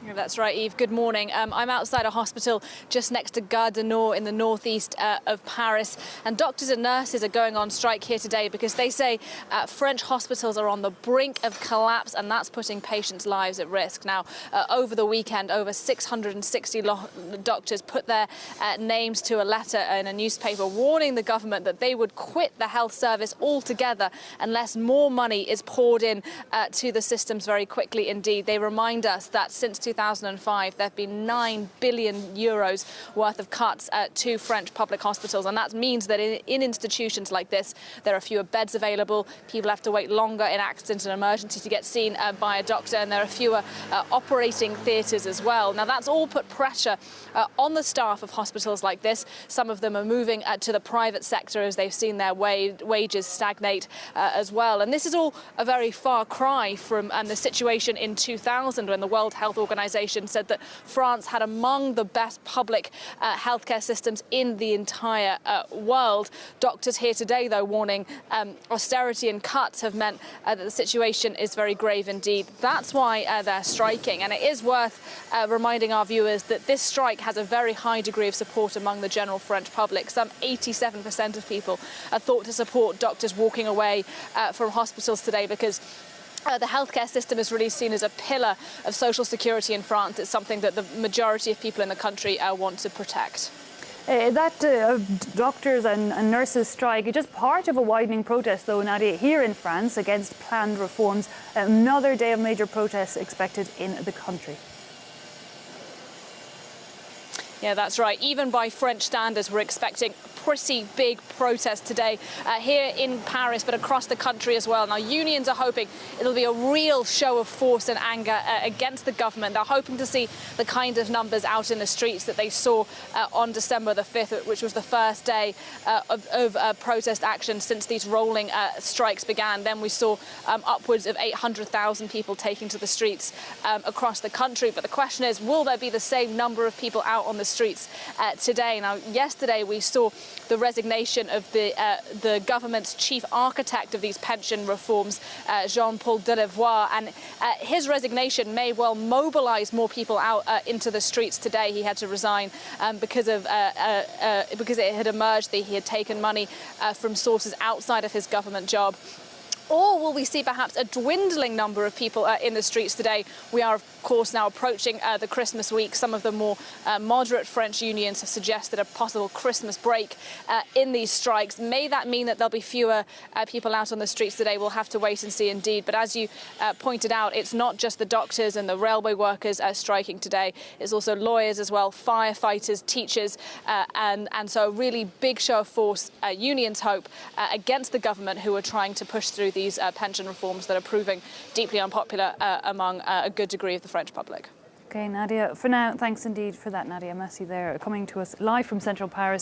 Yeah, that's right, Eve. Good morning. I'm outside a hospital just next to Gare du Nord in the northeast of Paris. And doctors and nurses are going on strike here today because they say French hospitals are on the brink of collapse, and that's putting patients' lives at risk. Now, over the weekend, over 660 doctors put their names to a letter in a newspaper warning the government that they would quit the health service altogether unless more money is poured in to the systems very quickly indeed. They remind us that since 2005, there have been €9 billion worth of cuts to French public hospitals. And that means that in institutions like this, there are fewer beds available. People have to wait longer in accident and emergency to get seen by a doctor. And there are fewer operating theatres as well. Now, that's all put pressure on the staff of hospitals like this. Some of them are moving to the private sector as they've seen their wages stagnate as well. And this is all a very far cry from the situation in 2000 when the World Health Organization said that France had among the best public healthcare systems in the entire world. Doctors here today, though, warning austerity and cuts have meant that the situation is very grave indeed. That's why they're striking. And it is worth reminding our viewers that this strike has a very high degree of support among the general French public. Some 87% of people are thought to support doctors walking away from hospitals today because the healthcare system is really seen as a pillar of social security in France. It's something that the majority of people in the country want to protect. Doctors and nurses strike is just part of a widening protest, though, Nadia, here in France against planned reforms. Another day of major protests expected in the country. Yeah, that's right. Even by French standards, we're expecting pretty big protest today here in Paris, but across the country as well. Now, unions are hoping it'll be a real show of force and anger against the government. They're hoping to see the kind of numbers out in the streets that they saw on December the 5th, which was the first day of protest action since these rolling strikes began. Then we saw upwards of 800,000 people taking to the streets across the country. But the question is, will there be the same number of people out on the streets today? Now, yesterday we saw the resignation of the government's chief architect of these pension reforms, Jean-Paul Delevoye, and his resignation may well mobilise more people out into the streets today. He had to resign because it had emerged that he had taken money from sources outside of his government job. Or will we see perhaps a dwindling number of people in the streets today? We are, of course, now approaching the Christmas week. Some of the more moderate French unions have suggested a possible Christmas break in these strikes. May that mean that there'll be fewer people out on the streets today? We'll have to wait and see indeed. But as you pointed out, it's not just the doctors and the railway workers striking today. It's also lawyers as well, firefighters, teachers, and so a really big show of force, unions hope, against the government who are trying to push through these pension reforms that are proving deeply unpopular among a good degree of the French public. OK, Nadia, for now, thanks indeed for that, Nadia Massi there, coming to us live from central Paris.